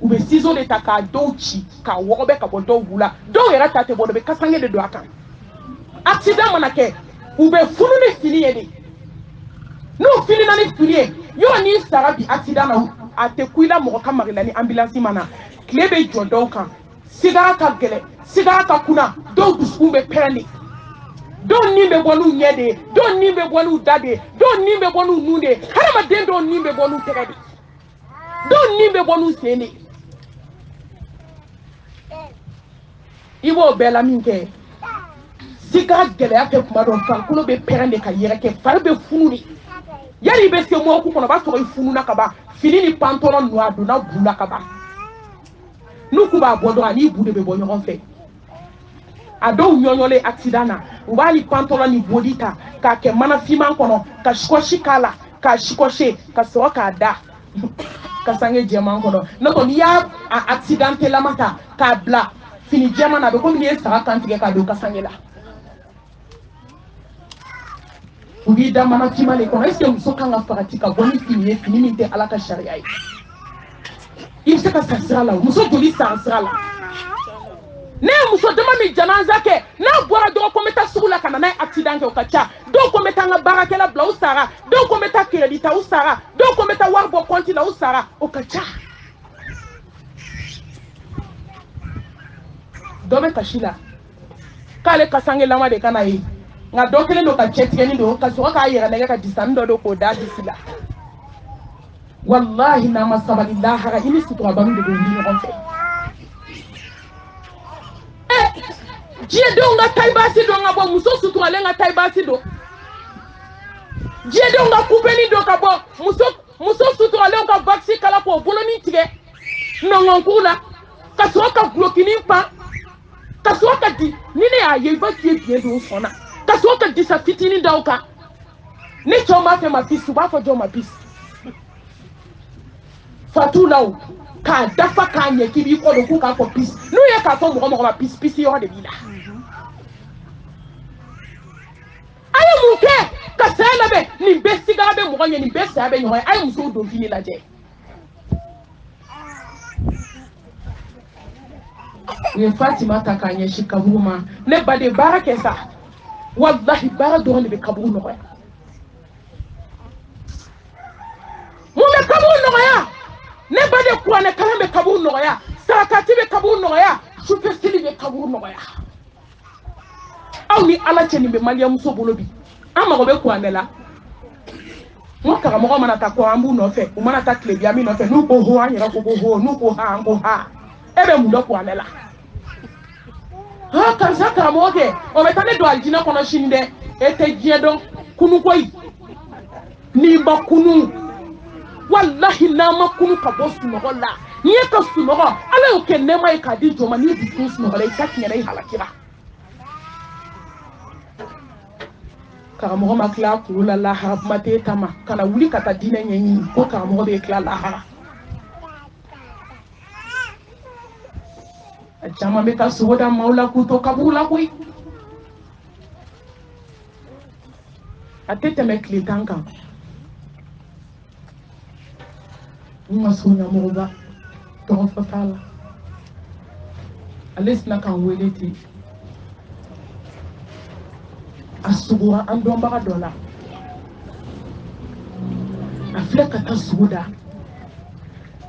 ou be ciseaux de ta ka dochi ka wobe ka bodo wula do yera ta te bodo be kasange de do akan accident manake ou be funu ni fini yede no fini na ni fini yo ni sarabi accident na ate kuila mo ka marila ni ambulance mana klebe jodo kan sigara ka gele sigara ka kuna do dusku be perni don nimbe bonu nyede don nimbe bonu dade don nimbe bonu nunde harama den don nimbe bonu tegade don nimbe bonu sene ibo bela minke siga gele ake kuma don fankulo be perende ka yere ke farbe fununi yari be se mo ku kono ba so ifunu na kaba fini ni pantalon noir do na bula kaba nuku ba bodo ani bude be bonyo onfe ado nyonyole accident na ubali pantalon ni bodita ka ke mana fima kono ka shikoshi kala ka shikoshe ka so ka da ka sange jema kono no ko ya accident la mata ka bla fini jema na be ko ni sa kan tige ka do ka sange la ubi da mana fima le kono est-ce que muso kan ga pratika boni fini minte ala ka sharia il se ka sasra la muso joli sasra la ne muso dama mi janaza ke na bora do ko meta sugula kana na accident ke o kacha do ko meta nga barake la bla usara do ko meta credita usara do ko meta warbo konti la usara o kacha do be kashila kale kasange lama de kana yi nga do kele no ka chetike ni do ka so ka yera ne ka disando do ko da disila wallahi na masabalillahi ha ini sutura bamu de ni on fait Dieu donga taibasi do nga bo muso sutura lenga taibasi do Dieu donga kupeni do ka bo muso sutura lenga vaccine kala ko boloni tige no ngonkula ka so ka blokini pa ka so ka di ni ne aye va tie bien do sona ka so ka di sa fitini dauka ni choma fe ma pisu ba fo jo ma pisu fatu law ka dafa ka nye kibi ko do ku ka ko pisu no ye ka fo mo ma pisu yo de bila ayi muke ka sala be ni besiga be mo ni besa be nyo ayi muso do fini la je ye Fatima ta ka nye shikabuma ne bade barake sa wallahi bara do ni be kabu no ya mu me kabu no ya ne bade ko ne kala be kabu no ya sakati be kabu no ya super stili be kabu no ya aw ni ala cheni be maliya muso bolobi ama go be ko anela mo kara mo mana ta ko ambu no fe o mana ta klebi ami no fe nu ko ho anyira ko ho nu ko ha ngo ha ebe mu do ko anela ha kan saka mo ke o be tane do aljina kono shinde ete jiedo kunu koy ni ba kunu wallahi na ma kunu ka bosu no la ni ka su no ala o ke ne mai ka di joma ni di su no la ka kinyere halakira karamogo makla kula la harab mate tama kana wuli kata dine nyenyi ko karamogo be kla la hara ajama be ka soda maula kuto kabula koi atete me klitanka masunya moga to fatala alisna kan weleti asugura andon baka dola afleka tasuda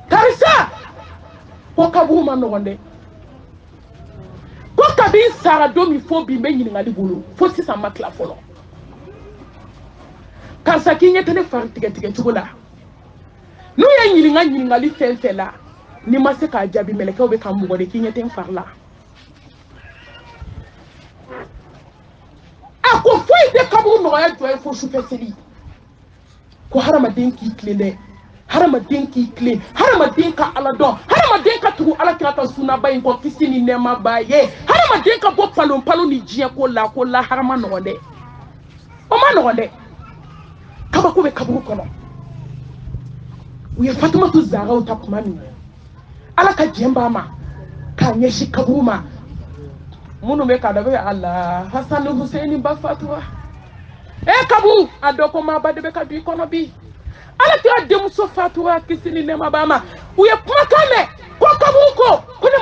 karisa ko kabuma no wonde ko kabi sara domi fo bi me nyini ngali bolo fo sisa makla folo karisa kinye tele far tige chugula no ya nyini ngali fela ni maseka jabi meleke obe kambugo de kinye ten farla ko foi de kabu no ya joy fo super seli ko harama denki klele harama denki kle harama denka ala don harama denka tu ala kirata suna bayin ko kisini nema baye harama denka bo palon ni jia ko la harama no de o ma no de kaba ko be kabu ko no uye Fatima tu zara o tapmani ala ka jemba ma ka nyeshi kabu ma munu me ka dabe Allah Hassan Hussein ba Fatwa kabu adoko ma ba debe ka bi kono bi ala ti ade muso Fatwa kisini ne mabama uye kuma kame ko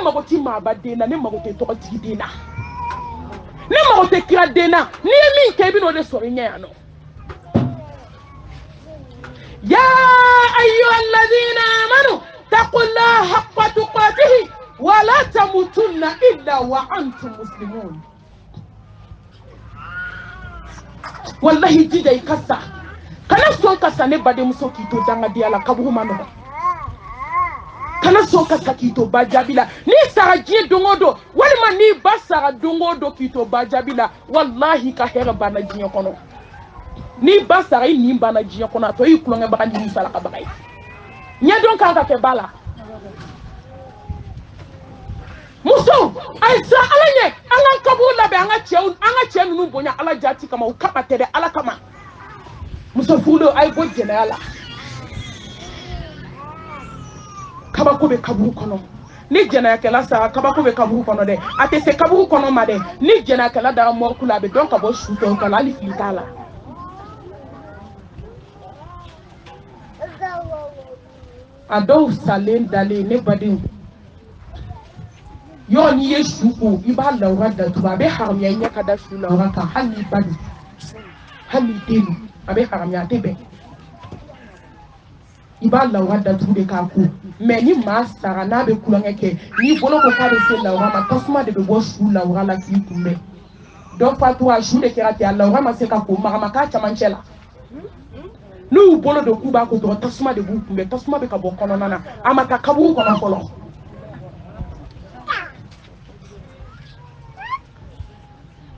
mago ti maaba den na ne mago tɛ tɔgɔtigi den na ne mago tɛ kira den na n'i ye min kɛ i bɛ n'o de sɔrɔ i ɲɛ yan nɔ ya ayyuha alladhina amanu taqullaha haqqa tuqatihi wa la tamutunna illa wa antum muslimun wallahi jija i ka sa kana sɔn ka sa ne badenmuso k'i to dangadenya la kaburu ma nɔgɔn kana sɔn ka sa k'i to ba jaabi la n'i sara diɲɛ don o don walima n'i ba sara don o don k'i to ba jaabi la wallahi ka hɛrɛ banna diɲɛ kɔnɔ n'i ba sara i nin banna diɲɛ kɔnɔ a tɔ y'i tulonkɛbaga ni salakabaga ye ɲɛdɔn kan ka kɛ ba la muso ayisa ala ɲɛ an k'an kaburu labɛn an ka cɛ ninnu bonya ala jaati kama u kama tɛ dɛ ala kama muso furudenw a ye bɔ jɛnɛya la kabako bɛ kaburu kɔnɔ ni jɛnɛyakɛla sara kabako bɛ kaburu kɔnɔ dɛ a tɛ se kaburu kɔnɔ ma dɛ ni jɛnɛyakɛla dara mɔriku la a bɛ dɔn ka bɔ su tɔw kan hali fili t'a la a dɔw salen dalen ne badenw yɔrɔ n'i ye su ko i b'a lawura datugu a bɛ haramuya i ɲɛ ka da su lawura kan hali n'i ba don hali n'i den don a bɛ haramuya a tɛ bɛn i b'a lawura datugu de k'a ko mɛ ni maa sara n'a bɛ kulonkɛ kɛ n'i bolo ko k'a bɛ se lawura ma tasuma de bɛ bɔ su lawura la k'i kunbɛn dɔ fatura su de kɛra ten a lawura ma se ka ko magama k'a camancɛ la n'u y'u bolo don k'u b'a ko dɔrɔn tasuma de b'u kunbɛn tasuma bɛ ka bɔ kɔnɔna na a ma taa kaburu kɔnɔ fɔlɔ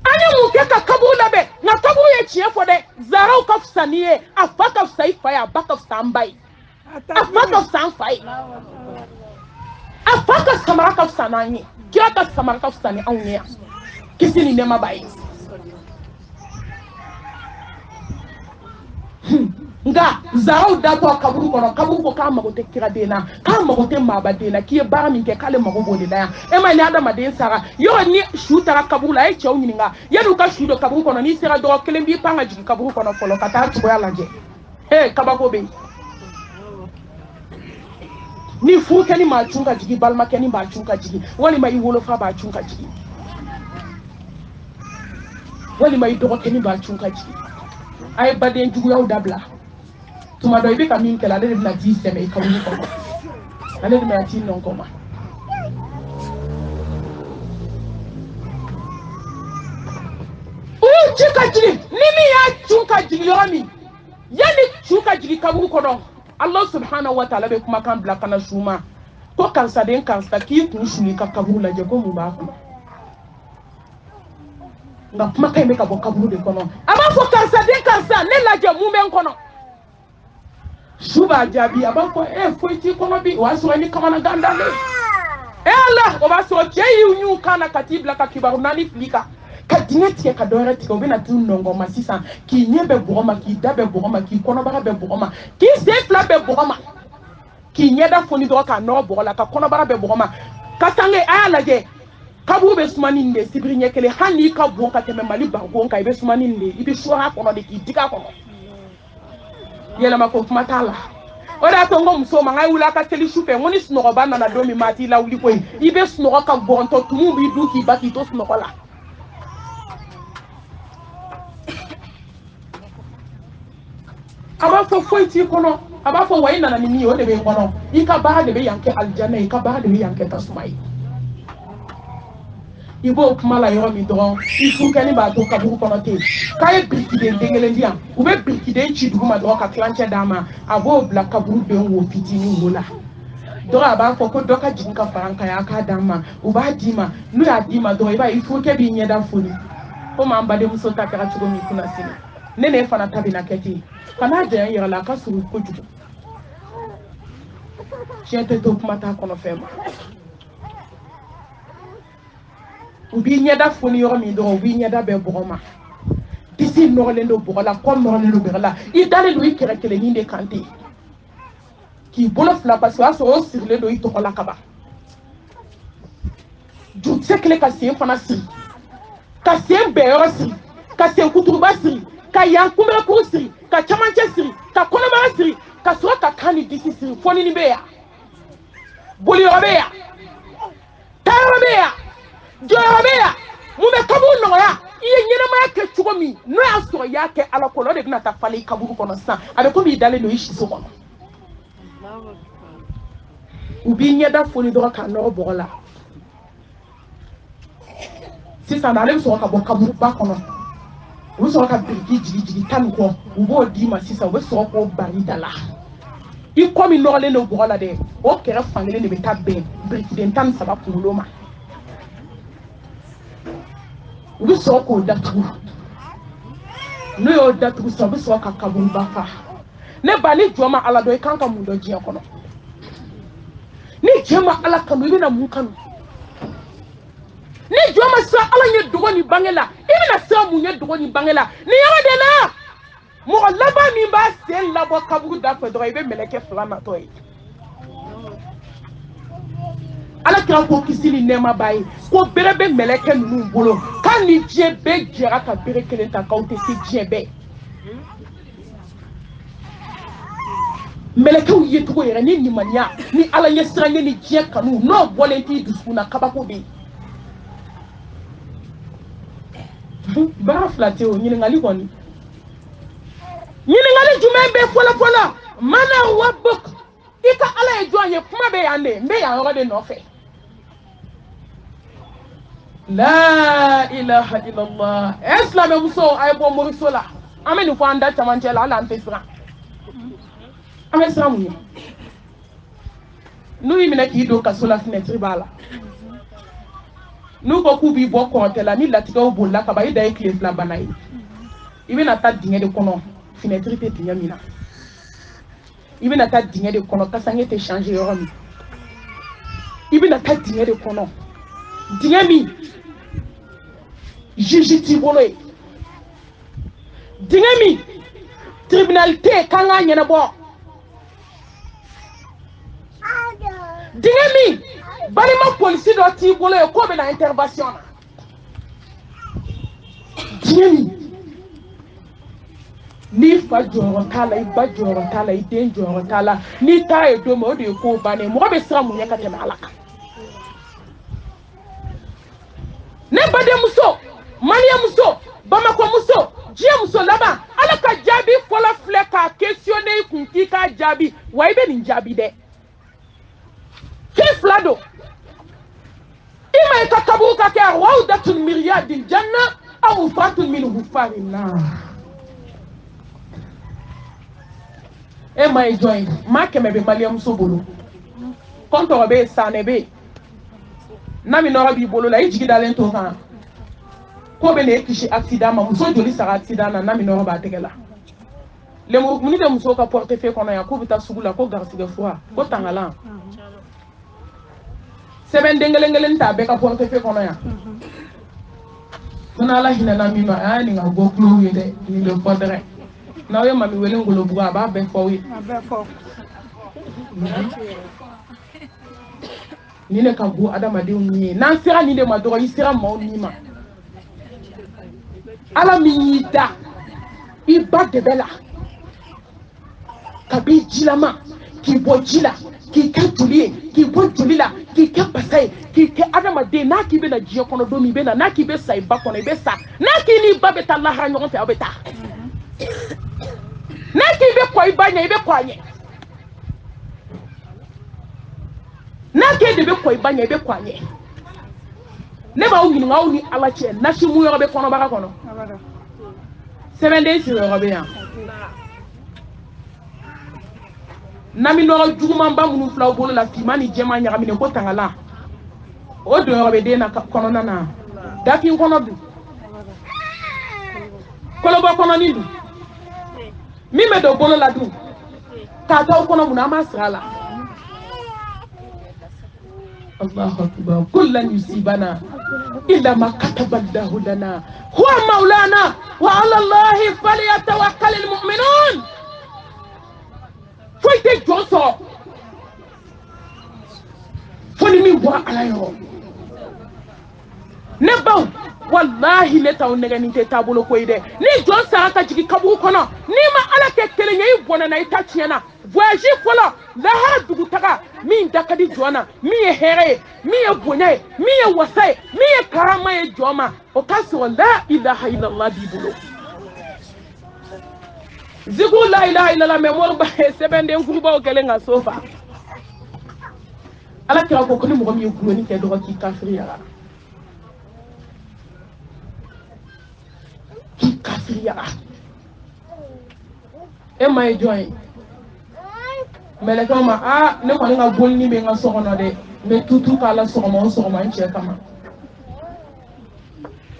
an ye mun kɛ ka kaburu labɛn nka kaburu ye tiɲɛ fɔ dɛ zaraw ka fisa n'i ye a fa ka fisa i fa ye a ba ka fisa an ba ye a fa ka fisa an fa ye a fa ka samara ka fisa n'an ye kira ka samara ka fisa ni anw ye yan kisi ni nɛɛma b'a ye nga zaraw datɔ kaburu kɔnɔ kaburu ko k'a mago tɛ kira den na k'a mago tɛ maaba den na k'i ye baara min kɛ k'ale mago b'o de la yan e ma ni adamaden sara yɔrɔ ni su taara kaburu la a ye cɛw ɲininka yanni u ka su don kaburu kɔnɔ n'i sera dɔgɔ kelen b'i pan ka jigin kaburu kɔnɔ fɔlɔ ka taa cogoya lajɛ kabako bɛ yen ni furukɛni b'a cun ka jigin balimakɛni b'a cun ka jigin walima i wolofa b'a cun ka jigin walima i dɔgɔkɛni b'a cun ka jigin a ye baden juguyaw dabila tuma dɔ i bɛ ka min kɛlɛ ale de bɛna t'i sɛmɛ i kaburu kɔnɔ ale de bɛna t'i nɔn kɔma u y'u ci ka jigin ni min y'a cun ka jigin yɔrɔ min yanni cu ka jigin kaburu kɔnɔ Allah subhanahu wa ta'ala bɛ kumakan bila kana su ma ko karisa den karisa k'i kun suli ka kaburu lajɛ ko mun b'a kɔnɔ nka kumakan in bɛ ka bɔ kaburu de kɔnɔ a b'a fɔ karisa den karisa ne lajɛ mun bɛ n kɔnɔ su b'a jaabi a b'a fɔ foyi t'i kɔnɔ bi o y'a sɔrɔ ni kamanagan dalen Allah o b'a sɔrɔ cɛ y'u ɲu kan na ka t'i bila ka kibaru naani fili kan ka dingɛ tigɛ ka dɔwɛrɛ tigɛ u bɛna t'u nɔngɔn ma sisan k'i ɲɛ bɛ bɔgɔ ma k'i da bɛ bɔgɔ ma k'i kɔnɔbara bɛ bɔgɔ ma k'i sen fila bɛ bɔgɔ ma k'i ɲɛda foni dɔrɔn k'a nɔgɔ bɔgɔ la ka kɔnɔbara bɛ bɔgɔ ma ka sange a y'a lajɛ kaburu bɛ suma ni nin de sibiri ɲɛ kelen hali n'i ka bon ka tɛmɛ Mali barikon kan i bɛ suma ni nin de i bɛ suwa a kɔnɔ de k'i digi a kɔnɔ yɛlɛma ko kuma t'a la o de y'a to n ko muso ma n ka wuli a ka teli su fɛ n ko ni sunɔgɔba nana don min maa t'i lawuli koyi i bɛ sunɔgɔ ka gɔrɔntɔ tumu b'i dun k'i ba k'i to sunɔgɔ la a b'a fɔ foyi t'i kɔnɔ a b'a fɔ wa i nana ni min ye o de bɛ n kɔnɔ i ka baara de bɛ yan kɛ alijanna ye i ka baara de bɛ yan kɛ tasuma ye i b'o kuma la yɔrɔ min dɔrɔn i furukɛni b'a to kaburu kɔnɔ ten k'a ye birikiden den kelen di yan u bɛ birikiden ci dugu ma dɔrɔn ka tilancɛ d'a ma a b'o bila kaburu den wo fitinin wo la dɔgɔ a b'a fɔ ko dɔ ka jigin ka fara n kan a k'a d'an ma u b'a d'i ma n'u y'a d'i ma dɔrɔn i b'a ye i furukɛ b'i ɲɛda foni komi an badenmuso ta kɛra cogo min kunna sini ne n'e fana ta bɛna kɛ ten kana janya yɛrɛ la a ka surun kojugu tiɲɛ tɛ to kuma t'a kɔnɔ fɛn ma u b'i ɲɛda foni yɔrɔ min dɔrɔn u b'i ɲɛda bɛɛ bɔgɔ ma disi nɔgɔlen don bɔgɔ la kɔ nɔgɔlen don bɔgɔ la i dalen don i kɛrɛ kelennin de kan ten k'i bolo fila parce que o y'a sɔrɔ o sirilen don i tɔgɔ la kaban jurukisɛ kelen ka sen fana siri ka sen bɛɛ yɔrɔ siri ka sen kuturuba siri ka yan kunbɛkuru siri ka camancɛ siri ka kɔnɔbara siri ka sɔrɔ ka kan ni disi siri fonini bɛ yan boliyɔrɔ bɛ yan Jorabeya mume kaburu no ya iye nyina ma ke chugo mi no aso ya ke ala ko lo de na ta fale kaburu kono san abe ko mi dale no ishi so kono ubi nyeda foni do ka no bola si sa na le so ka bo kaburu ba kono wo so ka biriki jigi tan ko ubo di ma si sa wo so ko bari dala I komi no le no bola de o kere fangele ne be tabbe biriki den tan saba kulo ma ubi so ko datu no yo datu so bi so ka kaburu ba fa ne ba ni joma ala do kan ka mu do je kono ni jema ala kanu ibe na mu kanu ni joma sa ala nye dogo ni bangela ibe na sa mu nye dogo ni bangela ni yawa de la mo laba mi ba se labo kaburu da fe do ibe meleke flama to yi ala kira ko kisini nema bayi ko berebe meleke nunu bolo kan ni je be jera ka bere kelen ta ka o te se je be meleke u ye tugo yere ni nimanya ni ala ye srange ni je kanu no volenti dusuna kabako be bara flate o nyini ngali koni nyini ngali jume be fola mana wabuk ika ala e joanye kuma be yande mbe ya ngode no fe la ilaha illallah islam muso ay bo morisola ameni fo anda tamanchela ala antesra ame sra munye nu yimina ki do kasola fenêtre bala nu ko kubi bo kontela ni latiga o bolla ka bayi day clé fla banay ibina ta dinge de kono fenêtre te dinga mina ibina ta dinge de kono kasange te changer yoromi ibina ta dinge de kono dinge mi jijiti boloy dinge mi tribunalité kanga nyana bo dinge mi bari ma police do ti bolo e ko be na intervention dinge mi ni fa joro tala I ba joro tala I den joro tala ni ta e do mo de ko bane mo be sra mu nyaka te alaka ne bade muso mania muso bamako muso jie muso laba alaka jabi fola fleka questionner kunti ka jabi wa ibe ni jabi de كيف لادو إما يتكبوك كروضة من رياض الجنة أو فرات من غفار النار إما يجوين ما كما بماليام سوبولو كنت ربي سانبي نامي نوربي بولو لا يجي دالين توكان كوبي نيكشي أكسيدا ما مسو جولي سارا أكسيدا نامي نوربا تكلا لمو مني دي مسو كا portefeuille kono ya ko bita sugula ko garsiga fwa ko tangala Seven dengelengelen ta beka portefeuille kono ya tuna la hina na mi ma ani nga go klo yede ni le podre na yo mami wele ngolo buga ba be fo wi ni ne ka go adama de ni nan sira ni de ma do yi sira ma ni ma ala mi yida I ba de bela kabi jilama ki bo jila ki ka tulie ki bo julila ki ka pasai ki ke adama de na ki be na jiyo kono do mi be na ki be sai ba kono be sa na ki ni ba be ta la ha nyon fe obeta na ki be ko ibanya ibe ko anye na ki de be ko ibanya ibe ko anye ne ba o ngini ngawo ni ala che na shi mu yo be kono ba kono 7 days yo be ya nami no juma mba munu flaw bolo la timani jema nya kamine ko tangala o do robe de na kono nana dafi kono du kolo bo kono nindu mi me do bolo la du ka ta kono muna masala Allahu akbar kullan yusibana illa ma kataballahu lana huwa maulana wa ala allahi falyatawakkalul mu'minun foi te joso foni mi wa ala yo ne baw wallahi ne taw nege ni te tabulo ko ide ni jon sara ka jigi kaburu kono ni ma ala ke kelenye yi bona na ita tiena voyage folo la ha dugu taga min dakadi jona mi e here mi e bonya mi e wasai mi e karama e joma o kaso la ilaha illallah bibulo zigu la ilaha illallah me mor ba sebende ngurba o kelenga sofa ala kira ko ni mo mi ko ni ke do ki kafiri ya ki kafiri ya e may joy mele kama ne ko nga bolni be nga soxono de me tutu kala soxomo soxoma en kama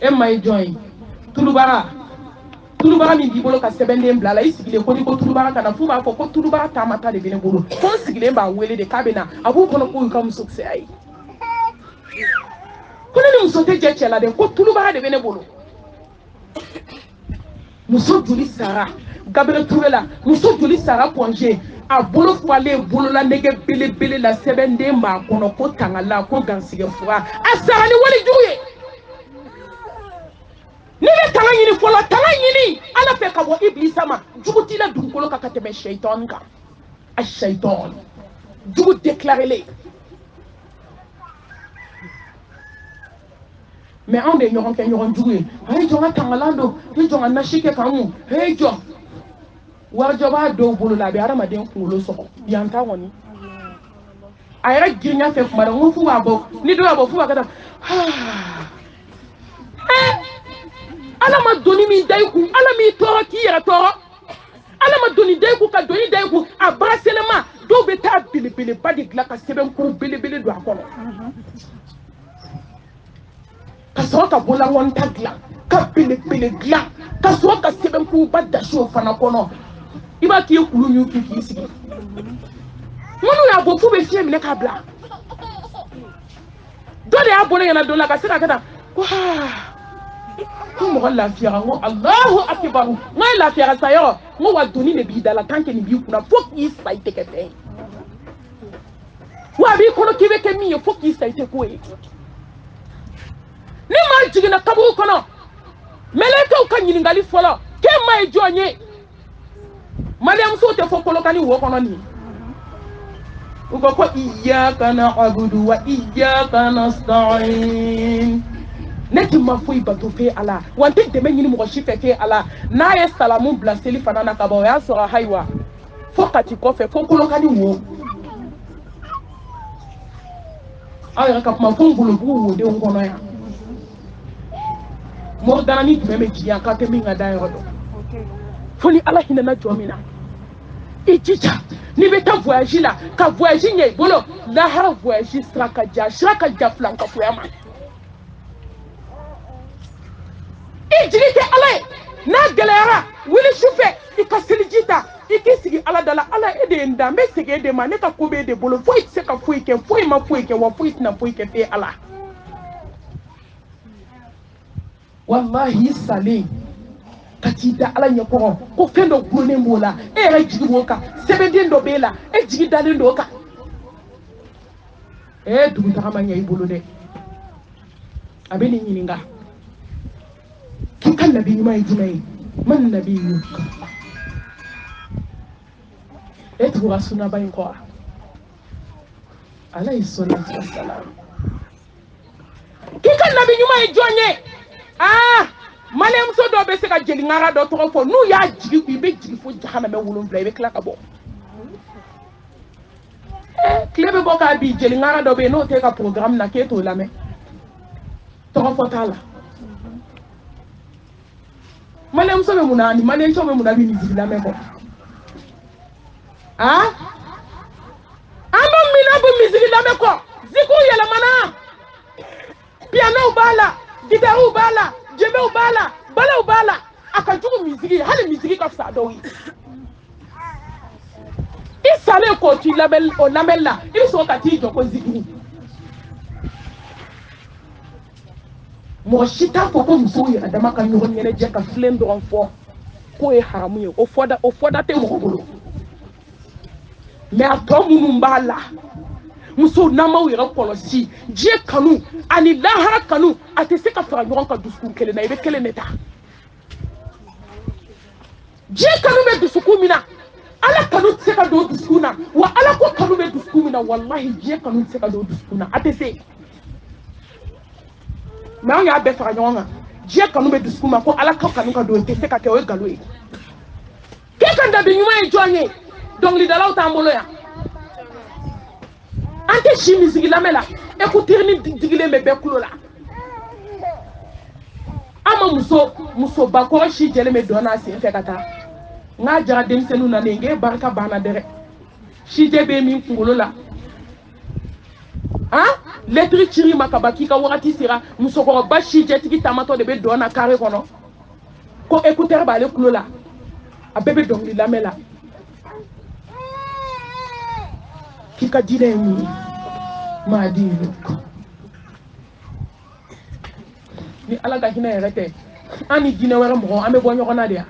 e may joy tulubara mi di bolo ka sebende mblala isigile ko ni ko tulubara kana fuba ko tulubara tamata de bene bolo ko sigile ba wele de kabena abu kono ko kam sukse ay ko ni musote je chela de ko tulubara de bene bolo muso joli sara Gabriel Tourela muso joli sara ponje a bolo fale bolo la nege bele la sebende ma kono ko tangala ko gansige fura asara ni wali juye ni le tanga nyini fola tanga nyini ala fe ka bo iblisa ma juguti la dunkolo ka kateme shaytan ka a shaytan jugu déclarer les mais on de nyoron ke nyoron juye ay jonga tangalando ni jonga nashike kamu hey jo warjo ba do bolo la be arama den kulo so yanta woni ayra ginya fe kuma da ngufu wa bo ni do abo fu wa kada ala ma doni min dayku ala mi toro ki yara toro ala ma doni dayku ka doni dayku a braselema do be ta bele badi gla ka seben ko bele do akono ka so ka bola won tagla ka bele gla ka so ka seben ko badda sho fana kono iba ki kulu nyu ki sigi monu ya bo fu be fie mi ne ka bla do de abona yana do la ka sira kada ko mo la fiara ngo Allahu akbar ngo la fiara sayo ngo wa doni ne bi dala tanke ni bi kuna fo ki saite ke te wa bi kono kibe ke mi fo ki saite ko e ni ma jigina kabu kono meleka ka nyilingali folo ke mai jonye Mariam so te fo kolo kani wo kono ni uko ko iyyaka na'budu wa iyyaka nasta'in neti mafui bato fe ala wante deme nyini mo shife fe ala na ye salamu blaseli fanana ka ba ya sora haywa fokati ko fe fokolo kani wo ay ka ma fongolo bu wo de ngono ya mo dana ni deme jiya ka te minga da yodo foni ala hina na jomina ijija ni beta voyage la ka voyage nye bolo la har voyage straka ja flanka fuyama ijirite ala na galera wili shufe ikasilijita ikisigi ala dala ala ede nda me sege de ma ne ka kobe de bolo foi se ka foi ke foi ma foi ke wa foi na foi ke fe ala wallahi sali katida ala nyako ko fendo gone mola e ra jigi woka sebende ndo bela e jigi dale ndo ka e dugu tagama nya ibolo de abeni nyininga كان نبي ما يجمعي من نبيك اتبو رسولنا باين قوة عليه الصلاة والسلام كان نبي ما يجمعي malem so do be se ka jeli ngara do to fo nu ya jigi ku be jigi fo jahana me wulum play be kla ka bo klebe bo ka bi jeli ngara do be no te ka programme na ke to la me to fo tala malem so be munani malem so be munabi ni zibila me ko amo mina bu mizibila me ko ziku yela mana piano bala guitar bala jebe bala akajugu miziki hali miziki ka fsa dowi isale ko ti label o lamella iso ka ti joko zikiri mo shita ko muso ya adama kan yo nyene je ka flendo on fo ko e haramu yo o foda te mo bolo me ato munu mbala muso namaw yɛrɛ kɔlɔsi diɲɛ kanu ani lahara kanu a tɛ se ka fara ɲɔgɔn kan dusukun kelen na i bɛ kelen de ta diɲɛ kanu bɛ dusukun min na ala kanu tɛ se ka don dusukun na wa ala ko kanu bɛ dusukun min na walahi diɲɛ kanu tɛ se ka don dusukun na a tɛ se mais anw y'a bɛɛ fara ɲɔgɔn kan diɲɛ kanu bɛ dusukun ma ko ala ka kanu ka don tɛ se ka kɛ o ye nkalon ye k'e ka dabi ɲuman ye jɔn ye dɔnkilidalaw t'an bolo yan an tɛ si misigi lamɛn la écouteur ni digilen bɛ bɛɛ kulo la an ma musobakɔrɔ si jɛlen bɛ dɔn n'a sen fɛ ka taa n k'a jara denmisɛnninw na ne ye barika banna dɛ si jɛ bɛ min kunkolo la lettre ciri ma ka ban k'i ka wagati sera musokɔrɔba si jɛtigi tamatɔ de bɛ dɔn na carré kɔnɔ ko écouteur b'ale kulo la a bɛɛ bɛ dɔnkili lamɛn la k'i ka diinɛ ye mun ye maa di ni ala ka hinɛ yɛrɛ tɛ an ni diinɛ wɛrɛ mɔgɔ an bɛ bɔ ɲɔgɔn na de yan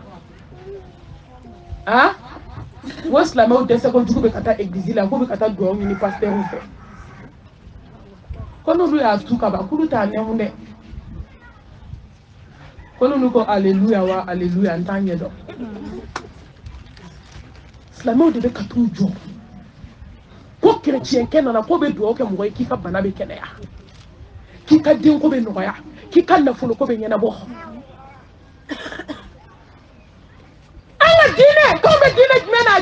o silamɛw dɛsɛ kojugu bɛ ka taa église la k'u bɛ ka taa dugawu ɲini pasitɛriw fɛ ko n'olu y'a tu ka ban k'olu t'a nɛmu dɛ ko n'olu ko aleluya wa aleluya n t'a ɲɛ dɔn silamɛw de bɛ ka t'u jɔ ko kerecɛnkɛ nana ko bɛ dugawu kɛ mɔgɔ ye k'i ka bana bɛ kɛnɛya k'i ka denko bɛ nɔgɔya k'i ka nafoloko bɛ ɲɛnabɔ an ka diinɛ k'anw bɛ diinɛ jumɛn na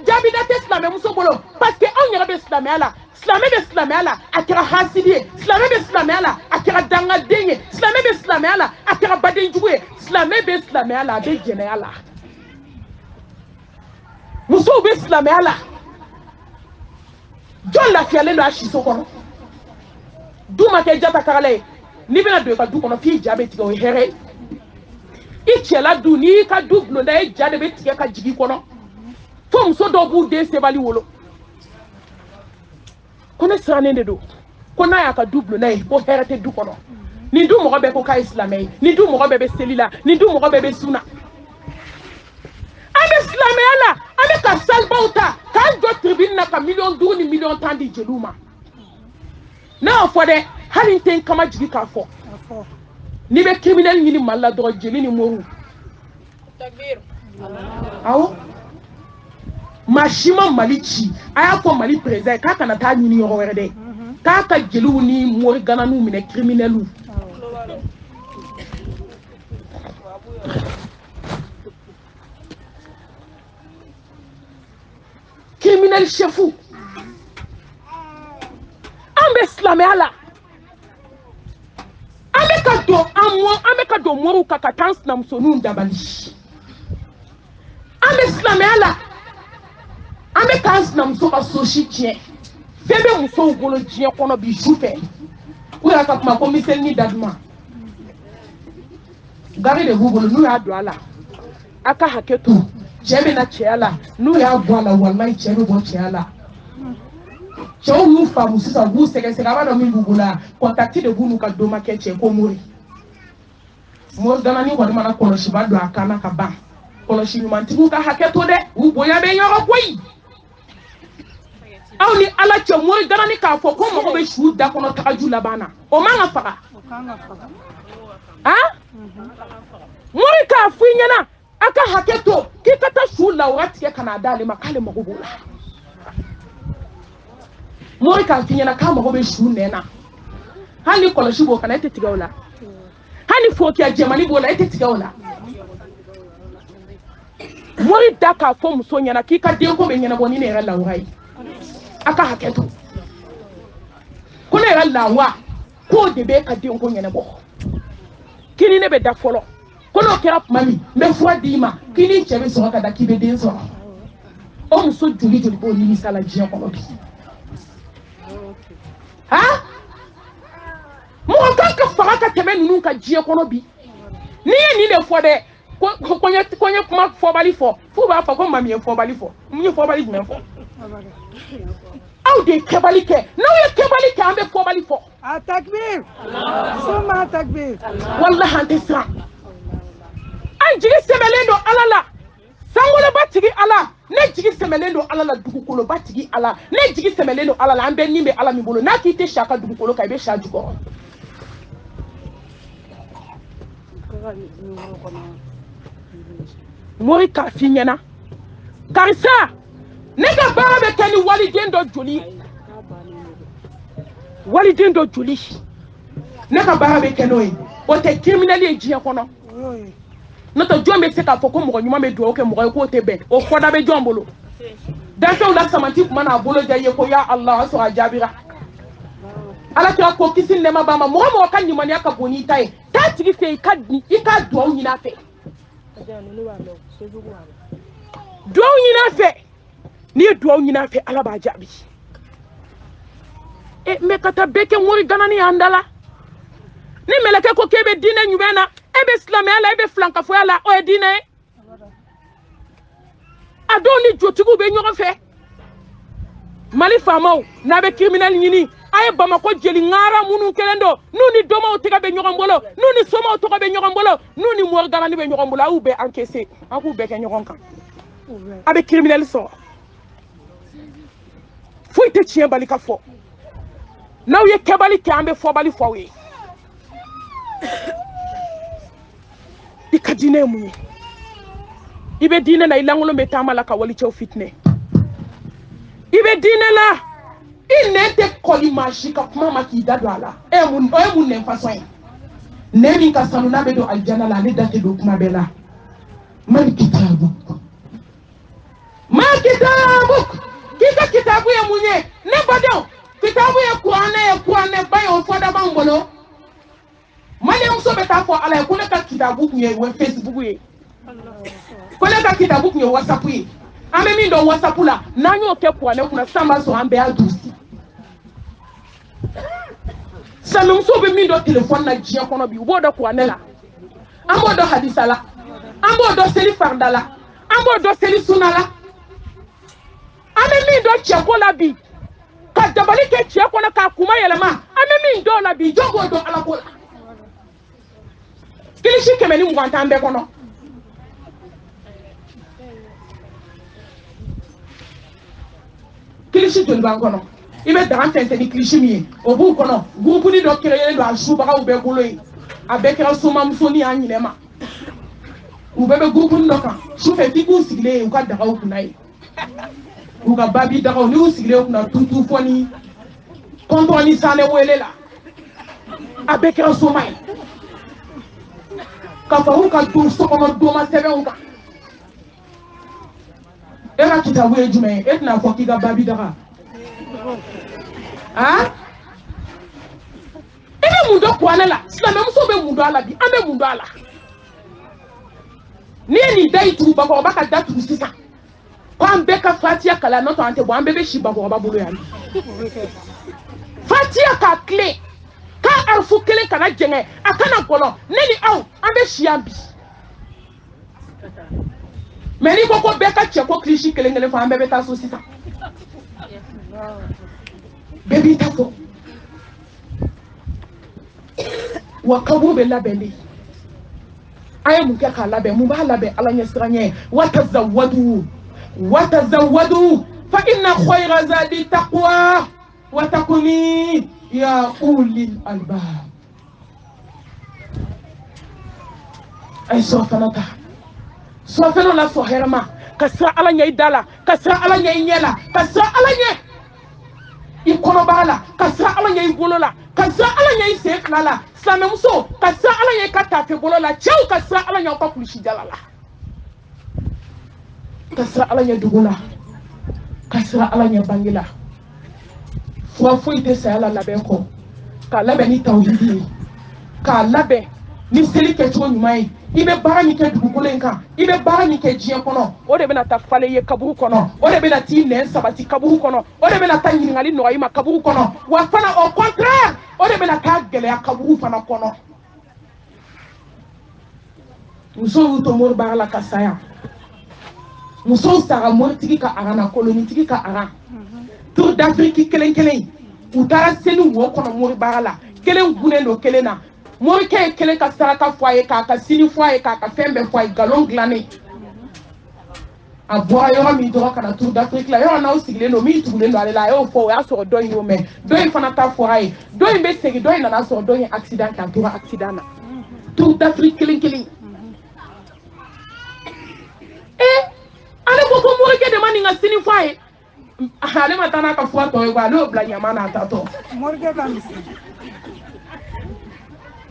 jaabida tɛ silamɛmuso bolo parce que anw yɛrɛ bɛ silamɛya la silamɛ bɛ silamɛya la a kɛra hasidi ye silamɛ bɛ silamɛya la a kɛra dangaden ye silamɛ bɛ silamɛya la a kɛra badenjugu ye silamɛ bɛ silamɛya la a bɛ jɛnɛya la musow bɛ silamɛya la jɔn lafiyalen don a siso kɔnɔ du ma kɛ jatakarala ye n'i bɛna don i ka du kɔnɔ f'i ja bɛ tigɛ o ye hɛrɛ ye i cɛla du n'i y'i ka du bulonda ye ja de bɛ tigɛ ka jigin kɔnɔ fo muso dɔw b'u den sebali wolo ko ne sirannen de don ko n'a y'a ka du bulonda ye ko hɛrɛ tɛ du kɔnɔ nin du mɔgɔ bɛɛ ko k'a ye silamɛ ye nin du mɔgɔ bɛɛ bɛ seli la nin du mɔgɔ bɛɛ bɛ sunna an bɛ silamɛya la an bɛ ka salibaw ta k'an jɔ tribune na ka 5 ni 10 di jeliw ma ne y'o fɔ dɛ hali n tɛ n kama jigi k'a fɔ n'i bɛ criminel ɲini Mali la dɔrɔn jeli ni moriw awɔ maa si ma Mali ci a y'a fɔ Mali président ye k'a kana taa ɲini yɔrɔ wɛrɛ dɛ k'a ka jeliw ni mori gananiw minɛ criminels criminel chefu an bɛ silamɛya la an bɛ ka don moriw kan ka taa an sinamusoninw dabali an bɛ silamɛya la an bɛ k'an sinamuso ka so si tiɲɛ fɛn bɛ musow bolo diɲɛ kɔnɔ bi su fɛ u y'a ka kuma ko misɛnnin da duman gari de b'u bolo n'u y'a don a la a ka hakɛ to cɛ bɛ na cɛya la n'u y'a bɔ a la walayi cɛ bɛ bɔ cɛya la cɛw y'u faamu sisan u b'u sɛgɛsɛgɛ a b'a dɔn min b'u bolo yan kɔntakiti de b'u n'u ka doma kɛ cɛ ko mori ganani kɔni mana kɔlɔsiba don a kan na ka ban kɔlɔsi ɲumantigiw ka hakɛ to dɛ u bonya bɛ ɲɔgɔn koyi aw ni ala cɛ mori ganani k'a fɔ ko mɔgɔ bɛ su da kɔnɔ tagaju laban na o man ka faga mori k'a fɔ i ɲɛna a ka hakɛ to k'i ka taa su lawura tigɛ ka n'a d'ale ma k'ale mago b'o la mori k'a fɔ i ɲɛna k'a mago bɛ su nɛn na hali ni kɔlɔsi b'o kan e tɛ tigɛ o la hali ni fokiya jɛmani b'o la e tɛ tigɛ o la mori da k'a fɔ muso ɲɛna k'i ka denko bɛ ɲɛnabɔ ni ne yɛrɛ lawura ye a ka hakɛ to ko ne yɛrɛ lawa k'o de bɛ ka denko ɲɛnabɔ k'i ni ne bɛ da fɔlɔ ko n'o kɛra tuma min n bɛ fura d'i ma k'i ni cɛ bɛ sɔrɔ ka da k'i bɛ den sɔrɔ o muso joli joli b'o nimisa la diɲɛ kɔnɔ bi mɔgɔ kan ka faga ka tɛmɛ ninnu ka diɲɛ kɔnɔ bi n'i ye nin de fɔ dɛ ko n ye kuma fɔbali fɔ f'u b'a fɔ ko mami ye fɔbali fɔ n ye fɔbali jumɛn fɔ aw de ye kɛbali kɛ n'aw ye kɛbali kɛ an bɛ fɔbali fɔ a takbir suma takbir walahi an tɛ siran an jigi sɛbɛlen don ala la Sangolo batigi ala ne jigi semelendo ala la dugukolo batigi ala ne jigi semelendo ala la ambe nimbe ala mi bolo na kite shaka dugukolo ka ibe sha jugo mori ka finyana karisa ne ka bara be keni waliden do joli ne ka bara be kenoy o te criminel e jiya kono noto jombe se ka foko mo nyuma me do ke mo ko te be o khoda be jombolo dan taw la samanti kuma na bolo jaye ko ya allah so ajabira ala to ko kisin ne mabama mo kan nyuma ne aka boni tai ta tigi fe ikadni ika do nyina fe do nyina fe ni do nyina fe ala ba jabi e me kata beke ngori ganani andala ni meleke ko kebe dine nyubena ebe islam ala ebe flanka fo ala o dine adoni jotigu be nyogo fe mali famaw na be criminel nyini ay bamako jeli ngara munu kelendo nuni doma o tiga be nyogo mbolo nuni soma o toga be nyogo mbolo nuni morgana ni be nyogo mbolo au be encaisser aku be ke nyogo kan abe criminel so fo ite chien bali ka fo naw ye kebali ke ambe fo bali fo we ikadine mu ibe dine na ilangolo metama la ka wali chew fitne ibe dine la inete koli magique kuma makida do ala e mun ne façon ne min ka sanu na be do aljana la ne date do kuma bela man kitabu kitabu ya munye ne bado kitabu ya Qur'ane bayo foda bangolo mali mso beta fo ala ko ne ka kitabu kunye we Facebook ye ko ne ka kitabu kunye WhatsApp ye ame mi do WhatsApp la nanyo ke Qur'ane kuna samba so ambe adusi sanu mso be mi do telephone na jiya kono bi wo do Qur'ane la ambo do hadisa la ambo do seli fardala ambo do seli sunala ame mi do cheko la bi ka dabali ke cheko na ka kuma yelema ame mi do la bi jogo do ala ko kilishi kemeni mwanta ambe kono kilishi jolban kono ibe daran tente ni kilishi mi obu kono groupe ni do créer do asubaka ube boloyi abekera soma musoni anyinema ubebe groupe ni do kan soufe fiku sigile uka daga ukunai uka babi daga ni usigile ukuna tutu foni konto ni sane welela abekera soma kafa uka do sokono do ma sebe unka era kitabu ejume etna fo kiga babi daga ah ebe mundo kwana la sila me muso be mundo ala bi ambe mundo ala ni dai tu ba ko baka datu sisa ko ambe ka fatia kala no to ante bo ambe be shiba ko ba bulu ya fatia ka clé ka arfu kele kana jenge akana kolo neni aw ambe shiambi meni koko be ka cheko klishi kele ngele fa ambe be ta so sisa baby tako wakabu be labeli ay mun ke ka labe mun ba labe ala nyesranye watazawwadu fa inna khayra zadi taqwa wa taquni ya ulil albab ay sofanata sofano la soherma kasra ala nyai dala kasra ala nyai nyela kasra ala nyai ikono bala kasra ala nyai bolola kasra ala nyai sekala samemuso kasra ala nyai katafe bolola chau kasra ala nyai ka kulishi jalala kasra ala nyai dugula kasra ala nyai bangila fo ite sala labeko ka labe ni tawhidi ka labe ni seli ke to nyumai ibe bara ni ke dugukolo nka ibe bara ni ke jiye kono o de bena ta fale ye kaburu kono o de bena ti nen sabati kaburu kono o de bena ta nyingali no ayima kaburu kono wa fana au contraire o de bena ta gele kaburu fana kono muso uto mor bara la kasaya muso sara mortiki ka arana koloni tiki ka ara tour d'Afrique kelen utara senu wo kono mor bara la kelen gunendo kelena Morike kele ka saraka foye ka sini foye ka fembe foye galon glané a bɔra yɔrɔ min dɔrɔn ka na Tour d'Afrique la yɔrɔ n'aw sigilen don min tugulen don ale la a y'o fɔ o y'a sɔrɔ dɔ in y'o mɛn dɔ in fana ta fɔra a ye dɔ in bɛ segin dɔ in nana sɔrɔ dɔ in ye accident kɛ a tora accident na Tour d'Afrique kelen kelen ale ko ko morikɛ de ma nin ka sini fɔ a ye ale ma taa n'a ka fura tɔ ye quoi ale y'o bila ɲaman na a taatɔ morikɛ ka misɛn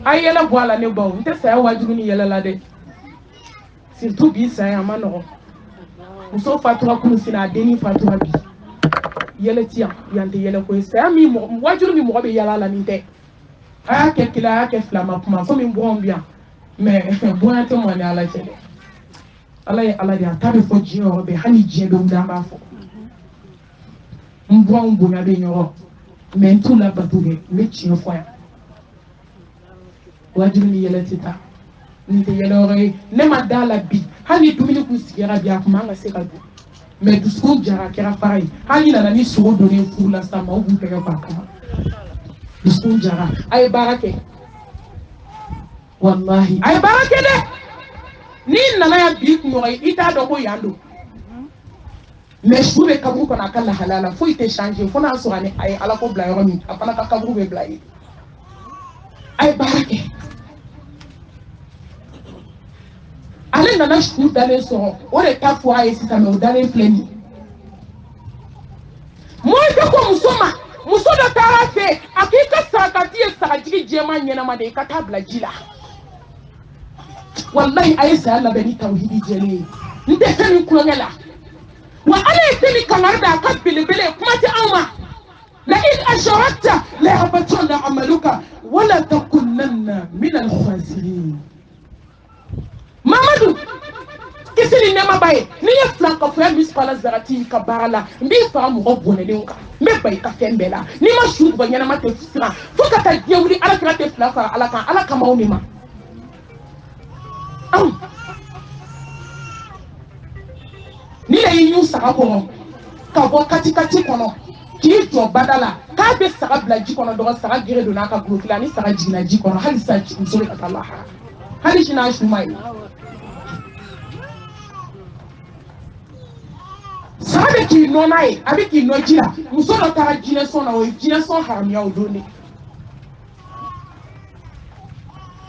a ye yɛlɛ bɔ a la ne baw n tɛ saya wajibi ni yɛlɛ la dɛ surtout bi saya a ma nɔgɔn muso fatura kunun sini a denni fatura bi yɛlɛ ti yan tɛ yɛlɛ ko ye saya min wajibi min mɔgɔ bɛ yala la nin tɛ a y'a kɛ kelen a y'a kɛ fila ma kuma komi bɔn bi yan mais bonya tɛ mɔni ala cɛ dɛ ala ye ala de a ta bɛ fɔ diɲɛ yɔrɔ bɛɛ hali diɲɛ bɛ wuli an b'a fɔ n bɔn bonya bɛ ɲɔgɔn mais n t'u la bato dɛ n bɛ tiɲɛ fɔ yan wajibi ni yɛlɛ tɛ taa nin tɛ yɛlɛ yɔrɔ ye ne ma da la bi hali dumuni kun sigira bi a kun man ka se ka dun mais dusukun jara a kɛra fara ye hali nana ni sogo donnen furu la sisan maaw b'u tɛgɛ bɔ a kama dusukun jara a ye baara kɛ wallahi a ye baara kɛ dɛ n'i nana yan bi kunɲɔgɔn ye i t'a dɔn ko yan don mais su bɛ kaburu kɔnɔ a ka lahalaya la foyi tɛ changer fo n'a sɔrɔ a ye ala ko bila yɔrɔ min a fana ka kaburu bɛ bila yen a ye baara kɛ ale nana su dalen sɔrɔ o de ta fɔ a ye sisan mais o dalen filɛ nin ye morikɛ ko muso ma muso dɔ taara a fɛ a k'i ka sarakati ye sagajigi jɛman ɲɛnama de ye i ka taa bila ji la wallahi a ye saya labɛn ni tawhidi jɛlen ye n tɛ fɛn min kulonkɛ la wa ala ye fɛn min kangari da a ka belebele ye kuma tɛ anw ma لئن أشركت ليحبطن عملك ولا تكونن من الخاسرين Mamadou kisi ni nema baye ni ye flan ka fo ya mispala zarati ka barala mbi fa mo bonelen ka me bay ka fembela ni ma shu ba nyana ma te fira fo ka ta jewli ala ka te fla fa ala ka mawni ma ni la yin saka ko ka bo kati kono ki to badala ka be saka blaji kono do saka gire do na ka glokila ni saka jina ji kono hali sa ci so ka Allah hali jina shumai sabe ki no nai abi ki no jira muso do tara jina so na o jina so haramia o doni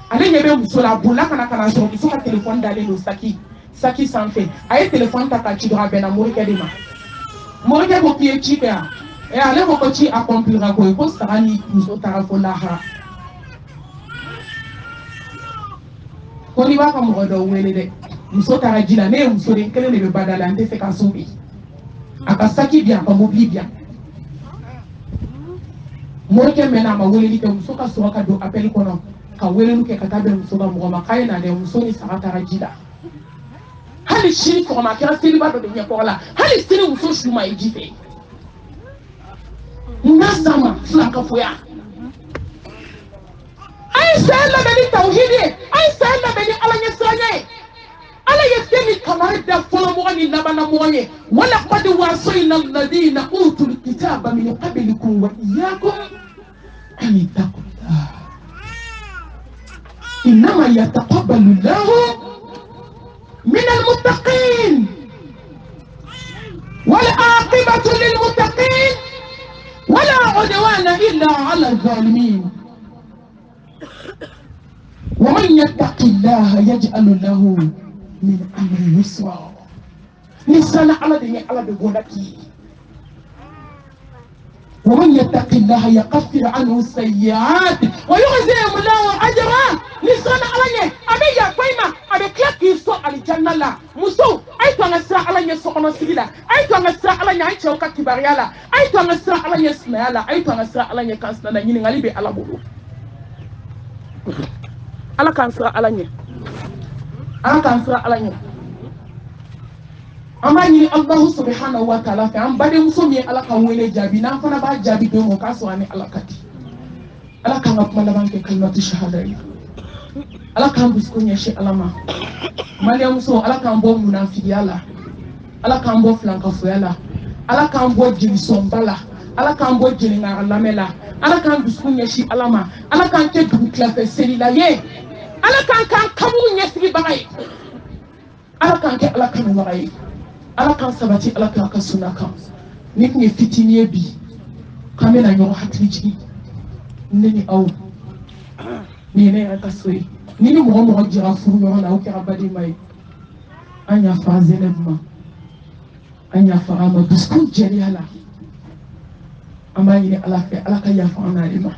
ale nyebe muso la bula kana so muso ka telephone dale no saki sanfe aye telephone ta ka ci do abena morike de ma morike ko ki e ci ka e ale ko ci accomplira ko sarani muso tara fo la ha ko ni ba ka mo do wele de muso tara jila ne muso de kele le be badala ante fe ka so bi aka saki bien ka mobili bien morike mena ma wele ni ke muso ka so ka do appel kono ka wele lu ke ka tabe muso ba mo ma kai na de muso ni saka tara jila hali shiri ko ma kera siri ba do de ko la hali siri muso shuma e jife Nasama flaka foya ay sala bani tawhidi ay sala bani alanya sanye ala yasemi kamar da fola mo ni labana mo nye wala qad wasayna alladhina utul kitaba min qablikum wa iyyakum an taqullah inma yataqabbalu Allahu min almuttaqin wal aqibatu lilmuttaqin ولا عدوان إلا على الظالمين ومن يتق الله يجعل له من أمره يسرا نسأل على دنيا على بقولكي ومن يتق الله يكفر عنه السيئات ويعزم له أجرا نسأل على أبي يا قيمة أبي كلاك يسوع الجنة لا مسو أي تنسى على يسوع سيلا أي تنسى على يعيش وكتباريالا أي تنسى على يسمعلا أي تنسى على يكاسنا ينين علي بي على بولو على كانسى على amani Allah subhanahu wa ta'ala fa am bade muso mi ala kan wele jabi na fana ba jabi do mo kaso ani ala kati ala kan kuma la banke kalmatu shahada ala kan buskunya shi alama mali muso ala kan bo munafiki ala kan bo flanka fu ala kan bo jili sombala ala kan bo jili ngara lamela ala kan buskunya shi alama ala kan ke du klafe selila ye ala kan kabu nyesri bagay ala kan ke ala kan waray ala kan sabati ala kan ka sunna kan ni kun ye fitiniye bi kan bɛ na ɲɔgɔn hakili jigin ne ni aw ni ye ne yɛrɛ ka so ye ni ni mɔgɔ mɔgɔ jɛra furu ɲɔgɔn na aw kɛra badenma ye an yafa Zɛnɛb ma an yafa a ma dusukun jɛlenya la an b'a ɲini ala fɛ ala ka yafa an n'ale ma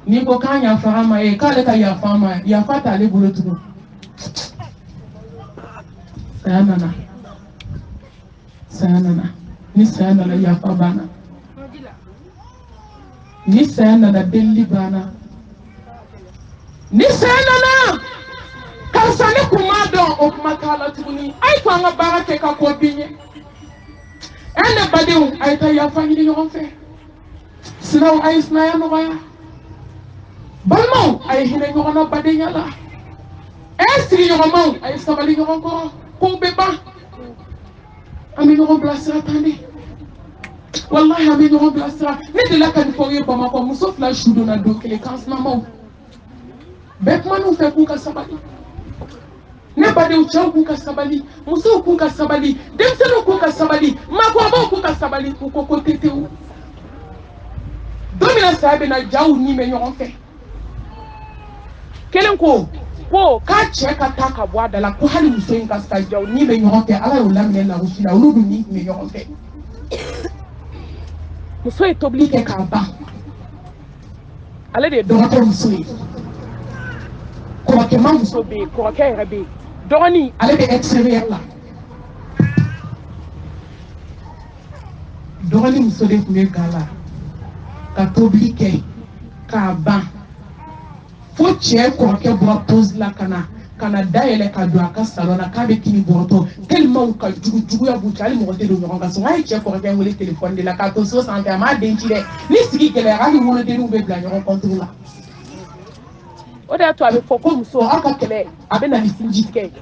n'i ko k'an yafa an ma ye k'ale ka yafa an ma yafa t'ale bolo tugun saya nana ni saya nana yafa banna ni saya nana delili banna ni saya nana karisa ne kun m'a dɔn o kuma t'a la tuguni a ye to an ka baara kɛ ka kɔ bin ye ne badenw a ye taa yafa ɲini ɲɔgɔn fɛ sinaw a ye sinaya nɔgɔya balimaw a ye hinɛ ɲɔgɔn na badenya la sigiɲɔgɔnmaw a ye sabali ɲɔgɔn kɔrɔ kow bɛ ban an bɛ ɲɔgɔn bilasira tan de wallahi an bɛ ɲɔgɔn bilasira ne delila ka nin fɔ aw ye Bamakɔ muso 2 su donna don kelen kansinamaw bɛɛ kuman'u fɛ k'u ka sabali ne badenw cɛw k'u ka sabali musow k'u ka sabali denmisɛnninw k'u ka sabali maakɔrɔbaw k'u ka sabali k'u ko ko tetew don min na saya bɛ na jaw ni bɛ ɲɔgɔn fɛ kelen ko k'a cɛ ka taa ka bɔ a da la ko hali muso in ka sa jaw ni bɛ ɲɔgɔn fɛ ala y'o laminɛ lagosi la olu dun ni bɛ ɲɔgɔn fɛ muso ye tobili kɛ k'a ban ale de ye dɔgɔkɛ muso ye kɔrɔkɛ ma muso bɛ yen kɔrɔkɛ yɛrɛ bɛ yen dɔgɔnin ale bɛ extérieur la dɔgɔnin muso de tun bɛ ga la ka tobili kɛ k'a ban fo cɛ kɔrɔkɛ bɔra pause la ka na dayɛlɛ ka don a ka salon na k'a bɛ kini bɔrɔtɔ tellement ka juguya b'u cɛ hali mɔgɔ tɛ don ɲɔgɔn kan so a ye cɛ kɔrɔkɛ wele téléphone de la k'a to so sanfɛ a m'a den ci dɛ ni sigi gɛlɛyara hali wolodenninw bɛ bila ɲɔgɔn compte la o de y'a to a bɛ fɔ ko muso aw ka kɛlɛ a bɛ na ni sinji tigɛ ye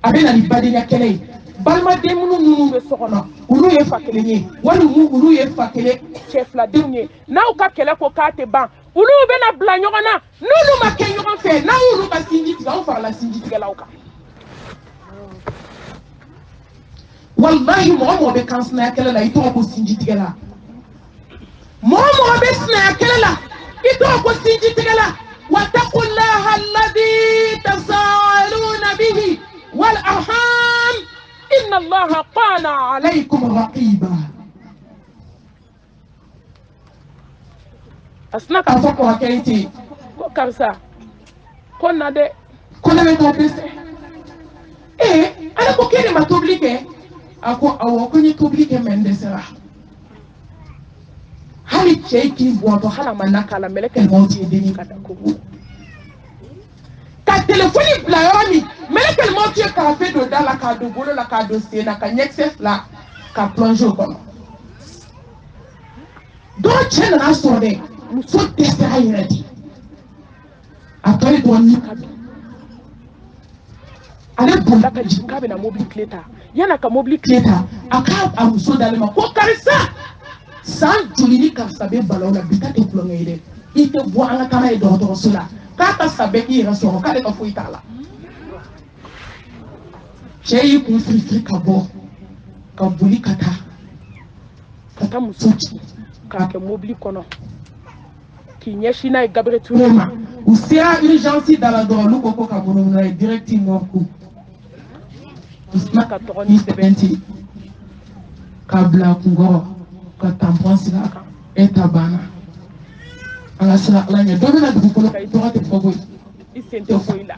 a bɛ na ni badenya kɛlɛ ye balimaden minnu bɛ so kɔnɔ olu ye fa kelen ye walima olu ye fa kelen cɛ filadenw ye n'aw ka kɛlɛ ko k'a tɛ ban olu bɛna bila ɲɔgɔn na n'olu ma kɛ ɲɔgɔn fɛ n'aw y'olu ka sinji tigɛ aw farala sinji tigɛlaw kan wallahi mɔgɔ mɔgɔ bɛ kan sinaya kɛlɛ la i tɔgɔ ko sinji tigɛla mɔgɔ mɔgɔ bɛ sinaya kɛlɛ la i tɔgɔ ko sinji tigɛla واتقوا الله الذي تساءلون به والأرحام إن الله كان عليكم رقيبا أسناك أفكوا هكذا كارسا كنا ده كنا بتوبسه أنا كوكيني ما توبليكه أو كوني توبليكه من دسرة hali cɛ k'i bɔtɔ hala ma na kala mɛlɛkɛ mɔw t'i denni ka da kogo ka telefoni bila yɔrɔ min mɛlɛkɛ mɔw t'i karafe don da la k'a don bolo la k'a don sen na ka ɲɛkisɛ 2 ka plonge o kɔnɔ dɔw cɛ nana sɔrɔ dɛ muso dɛsɛra yɛrɛ de a tɔ ye dɔɔnin ka bin ale bolila ka jigin k'a bɛna mobili tile ta yan'a ka mobili tile ta a k'a muso dalen ma ko karisa san joli ni karisa bɛ balaw la bi ta tɛ kulonkɛ ye dɛ i tɛ bɔ an ka taa n'a ye dɔgɔtɔrɔso la k'a ka sa bɛɛ k'i yɛrɛ sɔrɔ k'ale ka foyi t'a la cɛ y'i kun firifiri ka bɔ ka boli ka taa muso ci k'a kɛ mobili kɔnɔ k'i ɲɛsin n'a ye Gabriel Touré ma u sera urgence da la dɔrɔn olu ko ko ka munumunu n'a ye direct Nord Cour u sina ka tɔgɔ ni sɛbɛn ten k'a bila a kunkɔrɔ ka tampon sigi a kan e ta banna an ka siran ala ɲɛ dɔ bɛna dugukolo kan i tɔgɔ tɛ fɔ koyi i sen tɛ foyi la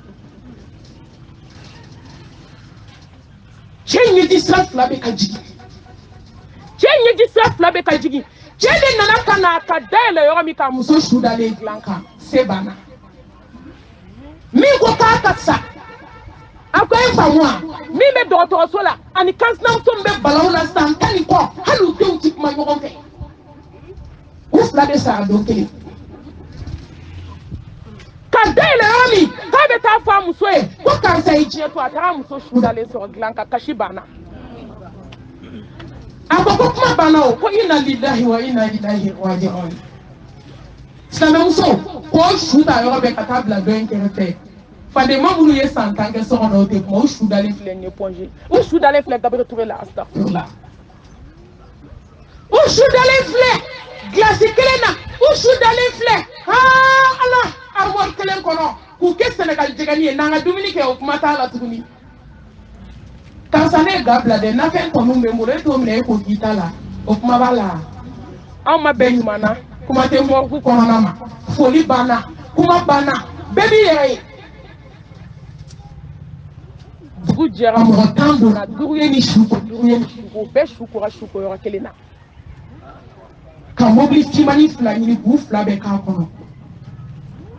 cɛ ɲɛji sira 2 bɛ ka jigin cɛ de nana ka na ka dayɛlɛ yɔrɔ min ka muso su dalen dilan kan se banna min ko k'a ka sa a ko e faamu wa min bɛ dɔgɔtɔrɔso la ani kansinamuso min bɛ balawu la san 10 ni kɔ hali u denw tɛ kuma ɲɔgɔn fɛ u 2 de sara don kelen ka dayɛlɛ yɔrɔ min k'a bɛ taa fɔ a muso ye ko karisa ye diɲɛ to a taara muso su dalen sɔrɔ dilan kan kasi banna a ko kuma banna o ko inna lillahi wa inna ilaihi raji'un silamɛmuso k'o su ta yɔrɔ bɛɛ ka taa bila dɔ in kɛrɛfɛ Fade mamuru ye santanke sokono te kuma o su dalen filɛ nin ye pɔnze o su dalen filɛ Gabriel Touré la astafurla o su dalen filɛ glasi kelen na o su dalen filɛ ala armoire kelen kɔnɔ k'u kɛ Sénégal jɛgɛni ye n'an ka dumuni kɛ o kuma t'a la tuguni karisa ne ye ga bila dɛ nafɛn tɔninw bɛ n bolo e t'o minɛ e k'o k'i ta la o kuma b'a la anw ma bɛn ɲuman na kuma tɛ mɔriku kɔnɔna ma foli banna kuma banna bɛɛ b'i yɛrɛ ye dugu jɛra mɔgɔ tan donna dugu ye ni su ko dugu ye ni su ko bɛɛ su kora su ko yɔrɔ kelen na ka mobili cimani fila ɲini k'u fila bɛɛ k'a kɔnɔ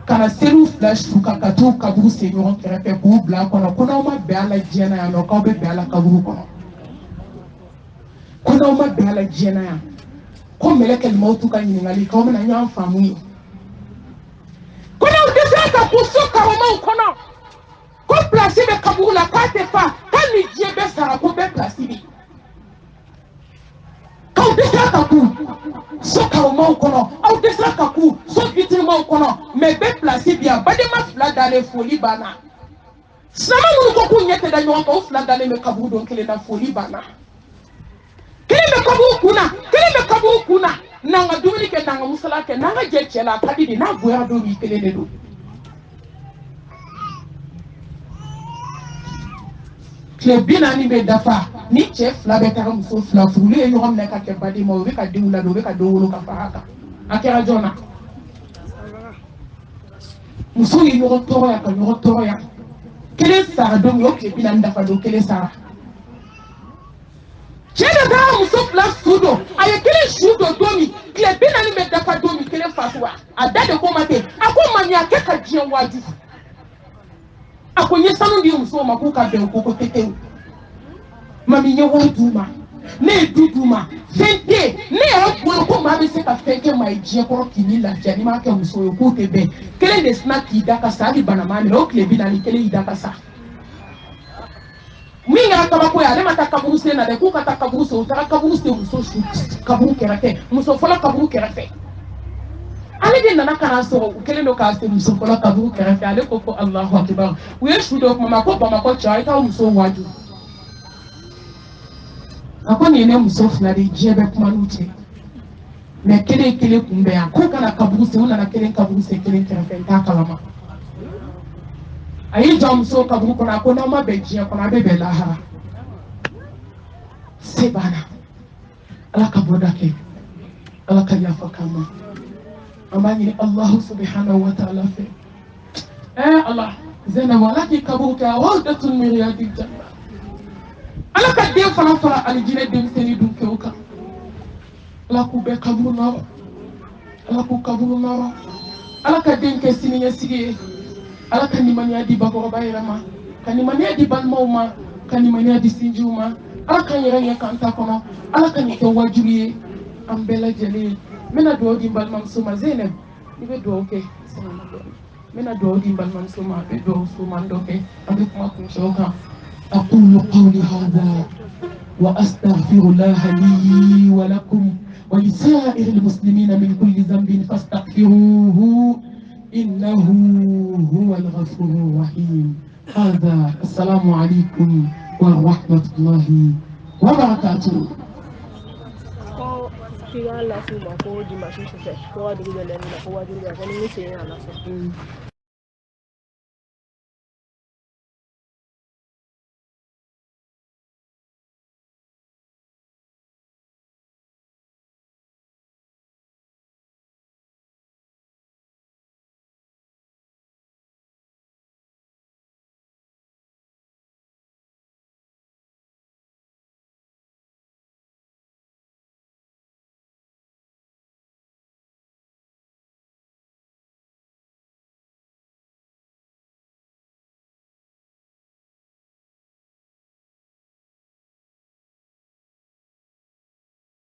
ka na seriw fila su ka t'u kaburu sen ɲɔgɔn kɛrɛfɛ k'u bila a kɔnɔ ko n'aw ma bɛn a la diɲɛ na yan nɔ k'aw bɛ bɛn a la kaburu kɔnɔ ko n'aw ma bɛn a la diɲɛ na yan ko mɛlɛkɛ mawutu ka ɲininkali k'aw bɛna ɲɔgɔn faamu ye ko n'aw dɛsɛra ka k'u so karamaw kɔnɔ ko pilasi bɛ kaburu la k'a tɛ fa k'a ni diɲɛ bɛɛ sara ko bɛɛ pilasi bɛ k'aw dɛsɛra ka k'u so karamaw kɔnɔ aw dɛsɛra ka k'u so vitirimaw kɔnɔ mɛ bɛɛ pilasi bi yan badenma fila dalen foli banna sinama minnu ko k'u ɲɛ tɛ da ɲɔgɔn kan o fila dalen bɛ kaburu don kelen na foli banna kelen bɛ kaburu kun na kelen bɛ kaburu kun na n'an ka dumuni kɛ n'an ka musala kɛ n'an ka jɛ cɛ la a ka di de n'a goyara don min kelen de don tile 40 bɛ dafa ni cɛ fila bɛ taga muso fila furu olu ye ɲɔgɔn minɛ ka kɛ baden ma u bɛ ka denw ladon u bɛ ka denw wolo ka fara a kan a kɛra jɔn na musow ye ɲɔgɔn tɔɔrɔya ka ɲɔgɔn tɔɔrɔya kelen sara don min o tile 40 dafa don kelen sara cɛ de taara muso fila su don a ye kelen su don don min tile 40 bɛ dafa don min kelen fatura a da de ko ma ten a ko mami a kɛ ka diɲɛ waaju a ko n ye sanu di musow ma k'u ka bɛn o ko tɛ tewu mami n ye wari d'u ma ne ye du d'u ma fɛn tɛ ne yɛrɛ bolo ko maa bɛ se ka fɛn kɛ maa ye diɲɛ kɔrɔ k'i ni lafiya n'i m'a kɛ muso ye k'u tɛ bɛn kelen de sina k'i da ka sa hali banamaa minɛ o tile 40 kelen y'i da ka sa min kɛra kabako ye ale ma taa kaburu sen na dɛ k'u ka taa kaburu sen u taara kaburu sen muso su kaburu kɛrɛfɛ muso fɔlɔ kaburu kɛrɛfɛ ale de nana ka na sɔrɔ u kelen don k'a se muso fɔlɔ kaburu kɛrɛfɛ ale ko ko Alahu Akibar u ye su dɔ kuma ma ko Bamakɔ cɛ a ye taa muso waaju a ko nin ye ne muso fila de diɲɛ bɛ kuma n'u cɛ mɛ kelen kelen kun bɛ yan k'u kana kaburu sen u nana kelen kaburu sen kelen kɛrɛfɛ n t'a kalama a y'i jɔ muso kaburu kɔnɔ a ko n'aw ma bɛn diɲɛ kɔnɔ a bɛ bɛn lahara se banna ala ka bɔda kɛ ala ka yafa k'an ma an b'a ɲini Alahu subhanahu wa ta'ala fɛ ala Zainabu ala k'i kaburu kɛ rawdatun min riyadil janna ala ka den fana fara alijinɛ denmisɛnnin dun kɛ o kan ala k'u bɛɛ kaburu nɔrɔ ala k'u kaburu nɔrɔ ala ka den kɛ siniɲɛsigi ye ala ka nimaniya di bakɔrɔba yɛrɛ ma ka nimaniya di balimaw ma ka nimaniya di sinjiw ma ala ka yɛrɛ ɲɛ kan ta kɔnɔ ala ka nin kɛ wajulu ye an bɛɛ lajɛlen n bɛna dugawu di n balimamuso ma Zainab i bɛ dugawu kɛ n bɛna dugawu di n balimamuso ma a bɛ dugawu suman dɔ kɛ an bɛ kuma kuncɛw kan أقول قولي هذا وأستغفر الله لي ولكم ولسائر المسلمين من كل ذنب فاستغفروه إنه هو الغفور الرحيم هذا السلام عليكم ورحمة الله وبركاته